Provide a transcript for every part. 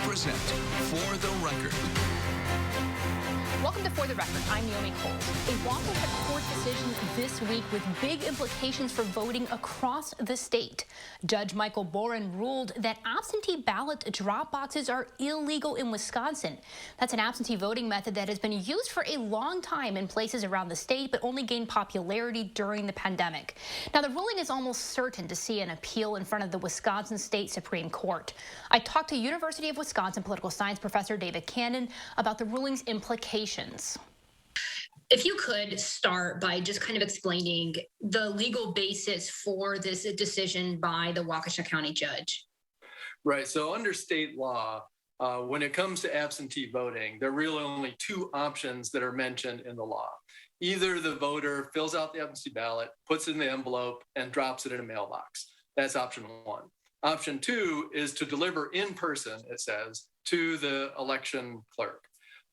present For the Record. Welcome to For the Record. I'm Naomi Cole. A Waukesha court decision this week with big implications for voting across the state. Judge Michael Boren ruled that absentee ballot drop boxes are illegal in Wisconsin. That's an absentee voting method that has been used for a long time in places around the state, but only gained popularity during the pandemic. Now, the ruling is almost certain to see an appeal in front of the Wisconsin State Supreme Court. I talked to University of Wisconsin political science professor David Cannon about the ruling's implications. If you could start by just kind of explaining the legal basis for this decision by the Waukesha County judge. Right. So under state law, when it comes to absentee voting, there are really only two options that are mentioned in the law. Either the voter fills out the absentee ballot, puts it in the envelope, and drops it in a mailbox. That's option one. Option two is to deliver in person, it says, to the election clerk.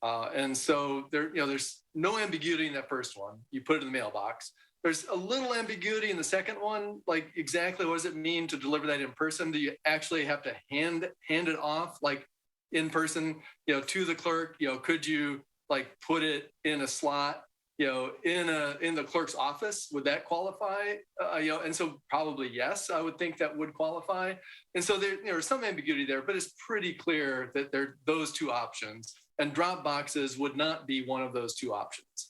And so there's no ambiguity in that first one. You put it in the mailbox. There's a little ambiguity in the second one, like exactly what does it mean to deliver that in person? Do you actually have to hand it off like in person, to the clerk? Could you like put it in a slot, in the clerk's office? Would that qualify? And so probably yes, I would think that would qualify. And so there's some ambiguity there, but it's pretty clear that there are those two options. And drop boxes would not be one of those two options.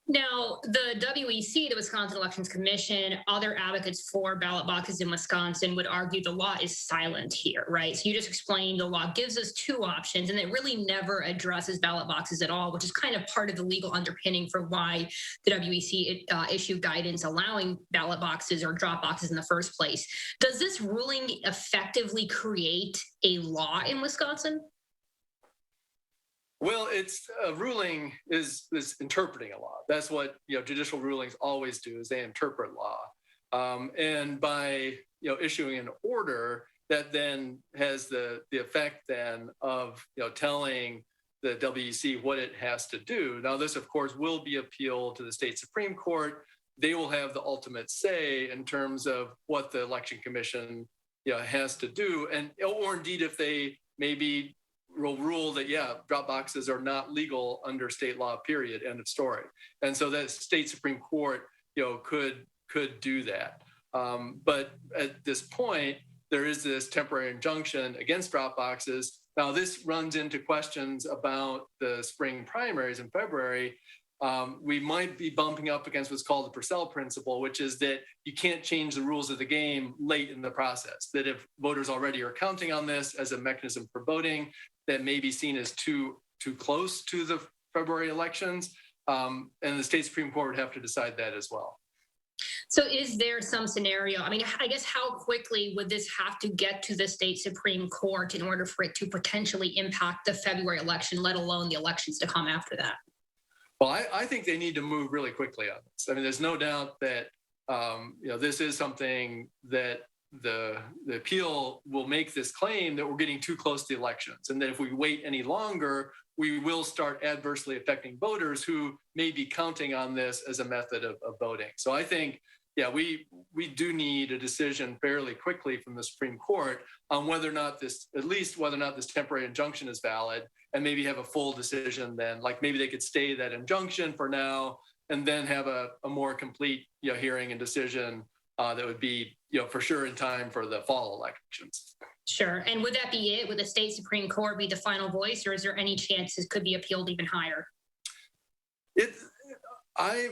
Now, the WEC, the Wisconsin Elections Commission, other advocates for ballot boxes in Wisconsin would argue the law is silent here, right? So you just explained the law gives us two options, and it really never addresses ballot boxes at all, which is kind of part of the legal underpinning for why the WEC issued guidance allowing ballot boxes or drop boxes in the first place. Does this ruling effectively create a law in Wisconsin? Well, it's a ruling is interpreting a law. That's what judicial rulings always do, is they interpret law. And by issuing an order that then has the effect then of telling the WEC what it has to do. Now, this of course will be appealed to the state Supreme Court. They will have the ultimate say in terms of what the election commission has to do, and or indeed if they maybe will rule that, drop boxes are not legal under state law, period, end of story. And so that state Supreme Court, could do that. But at this point, there is this temporary injunction against drop boxes. Now, this runs into questions about the spring primaries in February. We might be bumping up against what's called the Purcell principle, which is that you can't change the rules of the game late in the process. That if voters already are counting on this as a mechanism for voting, that may be seen as too close to the February elections, and the state Supreme Court would have to decide that as well. So is there some scenario, I guess how quickly would this have to get to the state Supreme Court in order for it to potentially impact the February election, let alone the elections to come after that? Well, I think they need to move really quickly on this. There's no doubt that this is something that the appeal will make this claim that we're getting too close to the elections, and that if we wait any longer, we will start adversely affecting voters who may be counting on this as a method of voting. So I think, we do need a decision fairly quickly from the Supreme Court on whether or not this temporary injunction is valid, and maybe have a full decision then. Like maybe they could stay that injunction for now and then have a more complete hearing and decision that would be for sure in time for the fall elections. Sure. And would that be it? Would the state Supreme Court be the final voice, or is there any chance this could be appealed even higher?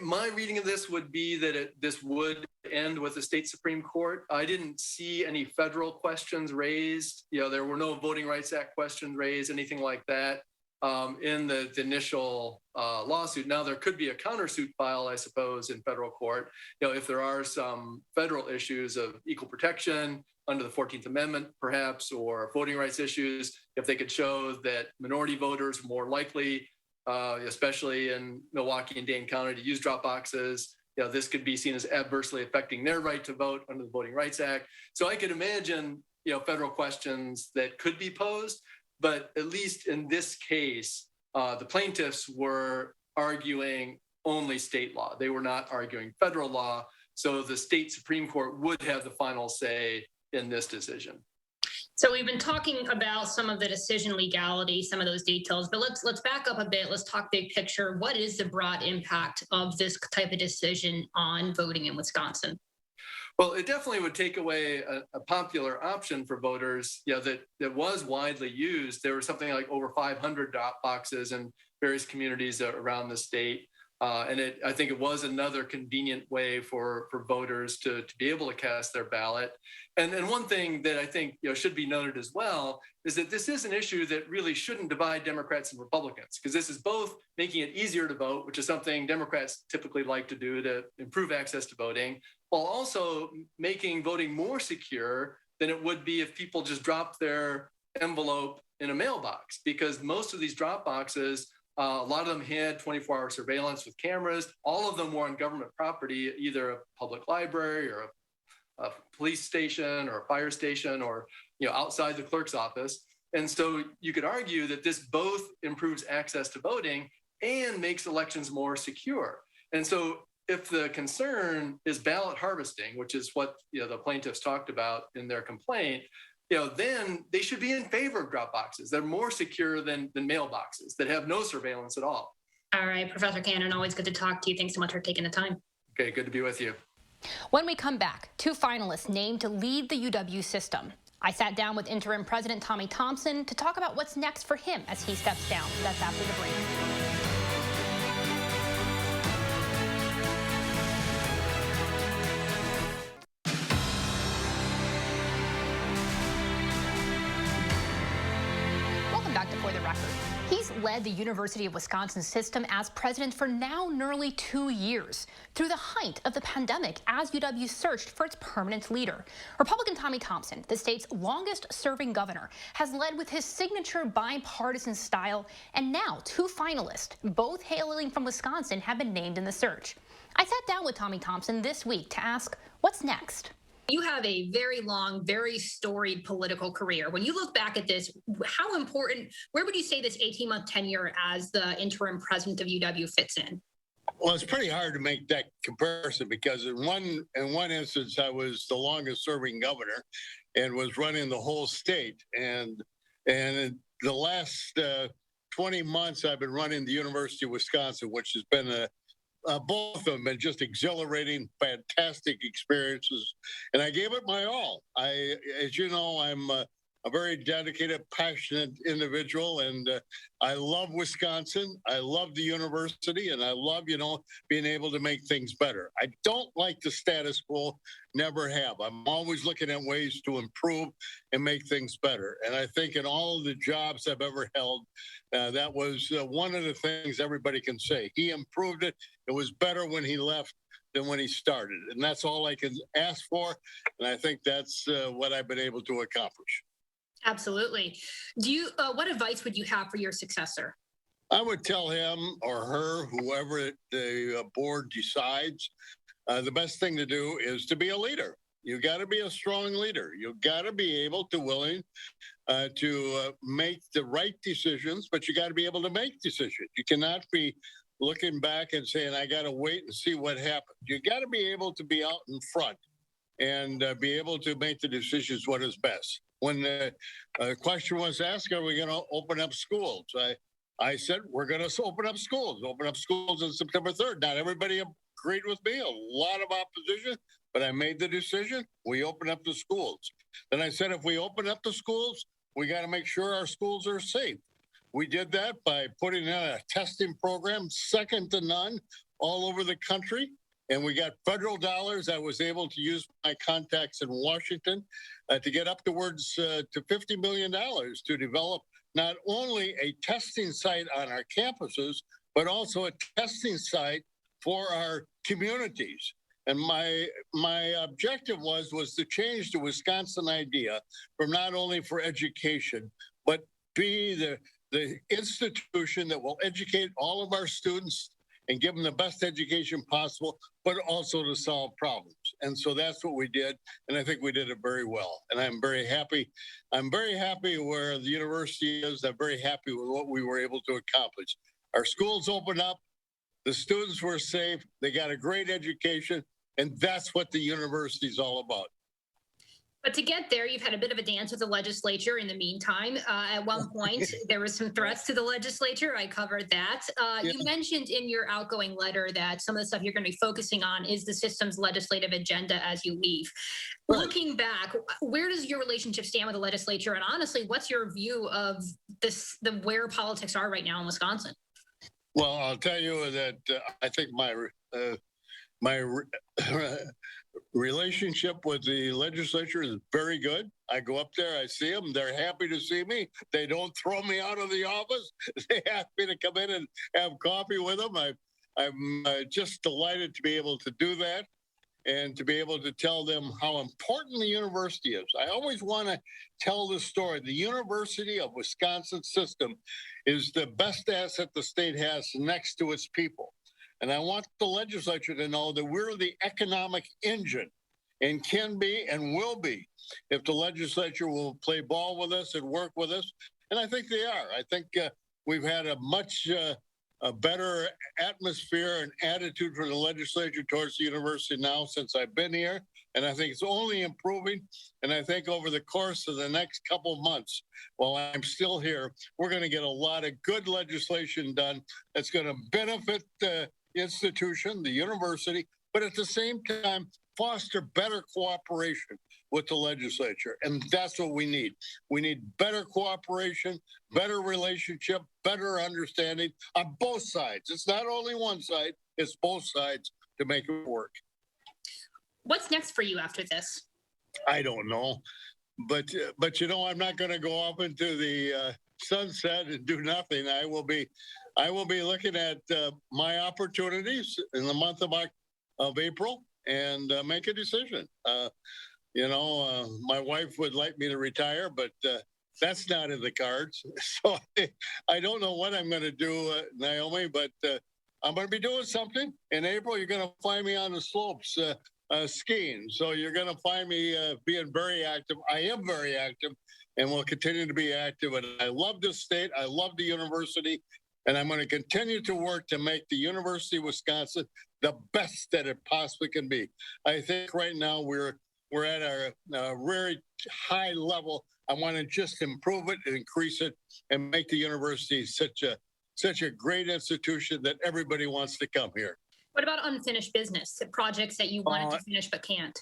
My reading of this would be that this would end with the state Supreme Court. I didn't see any federal questions raised. There were no Voting Rights Act questions raised, anything like that in the initial lawsuit. Now, there could be a countersuit file, I suppose, in federal court, if there are some federal issues of equal protection under the 14th Amendment, perhaps, or voting rights issues, if they could show that minority voters are more likely, especially in Milwaukee and Dane County, to use drop boxes. This could be seen as adversely affecting their right to vote under the Voting Rights Act. So I could imagine, federal questions that could be posed, but at least in this case, the plaintiffs were arguing only state law. They were not arguing federal law. So the state Supreme Court would have the final say in this decision. So we've been talking about some of the decision legality, some of those details, but let's back up a bit. Let's talk big picture. What is the broad impact of this type of decision on voting in Wisconsin? Well, it definitely would take away a popular option for voters, that was widely used. There were something like over 500 drop boxes in various communities around the state. I think it was another convenient way for voters to be able to cast their ballot. And one thing that I think should be noted as well is that this is an issue that really shouldn't divide Democrats and Republicans, because this is both making it easier to vote, which is something Democrats typically like to do to improve access to voting, while also making voting more secure than it would be if people just dropped their envelope in a mailbox, because most of these drop boxes, a lot of them had 24-hour surveillance with cameras. All of them were on government property, either a public library or a police station or a fire station, or outside the clerk's office. And so you could argue that this both improves access to voting and makes elections more secure. And so if the concern is ballot harvesting, which is what the plaintiffs talked about in their complaint, then they should be in favor of drop boxes. They're more secure than mailboxes that have no surveillance at all. All right, Professor Cannon, always good to talk to you. Thanks so much for taking the time. Okay, good to be with you. When we come back, 2 finalists named to lead the UW system. I sat down with interim President Tommy Thompson to talk about what's next for him as he steps down. That's after the break. For the record, he's led the University of Wisconsin system as president for now nearly 2 years, through the height of the pandemic as UW searched for its permanent leader. Republican Tommy Thompson, the state's longest-serving governor, has led with his signature bipartisan style, and now 2 finalists, both hailing from Wisconsin, have been named in the search. I sat down with Tommy Thompson this week to ask, what's next? You have a very long, very storied political career. When you look back at this, how important, where would you say this 18-month tenure as the interim president of UW fits in? Well, it's pretty hard to make that comparison, because in one instance, I was the longest serving governor and was running the whole state. And in the last 20 months, I've been running the University of Wisconsin, which has been both of them have been just exhilarating, fantastic experiences, and I gave it my all. As you know, I'm a very dedicated, passionate individual, and I love Wisconsin. I love the university, and I love, being able to make things better. I don't like the status quo, never have. I'm always looking at ways to improve and make things better. And I think in all of the jobs I've ever held, that was one of the things everybody can say. He improved it. It was better when he left than when he started. And that's all I can ask for. And I think that's what I've been able to accomplish. Absolutely. What advice would you have for your successor? I would tell him or her, whoever the board decides, the best thing to do is to be a leader. You got to be a strong leader. You got to be able to willing to make the right decisions, but you got to be able to make decisions. You cannot be looking back and saying, I got to wait and see what happens. You got to be able to be out in front and be able to make the decisions what is best. When the question was asked, are we going to open up schools? I said, we're going to open up schools on September 3rd. Not everybody agreed with me, a lot of opposition, but I made the decision. We open up the schools. Then I said, if we open up the schools, we got to make sure our schools are safe. We did that by putting in a testing program, second to none, all over the country. And we got federal dollars. I was able to use my contacts in Washington to get upwards to $50 million to develop not only a testing site on our campuses, but also a testing site for our communities. And my objective was to change the Wisconsin idea from not only for education, but be the institution that will educate all of our students and give them the best education possible, but also to solve problems. And so that's what we did. And I think we did it very well. And I'm very happy. I'm very happy where the university is. I'm very happy with what we were able to accomplish. Our schools opened up. The students were safe. They got a great education. And that's what the university is all about. But to get there, you've had a bit of a dance with the legislature in the meantime. At one point, there was some threats to the legislature. I covered that. Yeah. You mentioned in your outgoing letter that some of the stuff you're going to be focusing on is the system's legislative agenda as you leave. Right. Looking back, where does your relationship stand with the legislature? And honestly, what's your view of where politics are right now in Wisconsin? Well, I'll tell you that I think my relationship with the legislature is very good. I go up there, I see them. They're happy to see me. They don't throw me out of the office. They ask me to come in and have coffee with them. I'm just delighted to be able to do that and to be able to tell them how important the university is. I always want to tell the story. The University of Wisconsin system is the best asset the state has next to its people. And I want the legislature to know that we're the economic engine and can be and will be if the legislature will play ball with us and work with us. And I think they are. I think we've had a much a better atmosphere and attitude from the legislature towards the university now since I've been here. And I think it's only improving. And I think over the course of the next couple of months, while I'm still here, we're going to get a lot of good legislation done that's going to benefit the institution, the university, but at the same time, foster better cooperation with the legislature. And that's what we need. We need better cooperation, better relationship, better understanding on both sides. It's not only one side, it's both sides to make it work. What's next for you after this? I don't know. But you know, I'm not going to go off into the sunset and do nothing. I will be looking at my opportunities in the month of April and make a decision. You know, my wife would like me to retire, but that's not in the cards. So I don't know what I'm going to do, Naomi, but I'm going to be doing something. In April, you're going to find me on the slopes skiing. So you're going to find me being very active. I am very active and will continue to be active. And I love this state. I love the university. And I'm going to continue to work to make the University of Wisconsin the best that it possibly can be. I think right now we're at a very high level. I want to just improve it, increase it, and make the university such a great institution that everybody wants to come here. What about unfinished business, the projects that you wanted to finish but can't?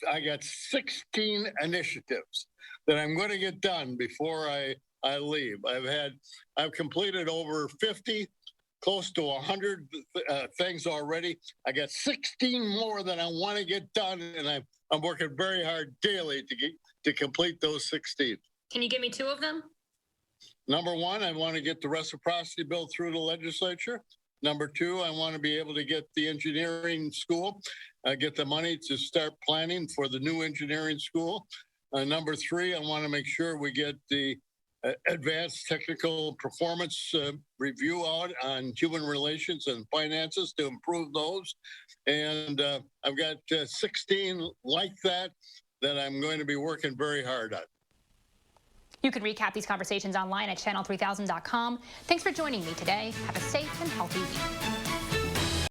I got 16 initiatives that I'm going to get done before I leave. I've completed over 50, close to 100 things already. I got 16 more that I want to get done, and I'm working very hard daily to complete those 16. Can you give me two of them? Number one, I want to get the reciprocity bill through the legislature. Number two, I want to be able to get the engineering school, get the money to start planning for the new engineering school. Number three, I want to make sure we get the advanced technical performance review out on human relations and finances to improve those. And I've got 16 like that I'm going to be working very hard on. You can recap these conversations online at channel3000.com. Thanks for joining me today. Have a safe and healthy week.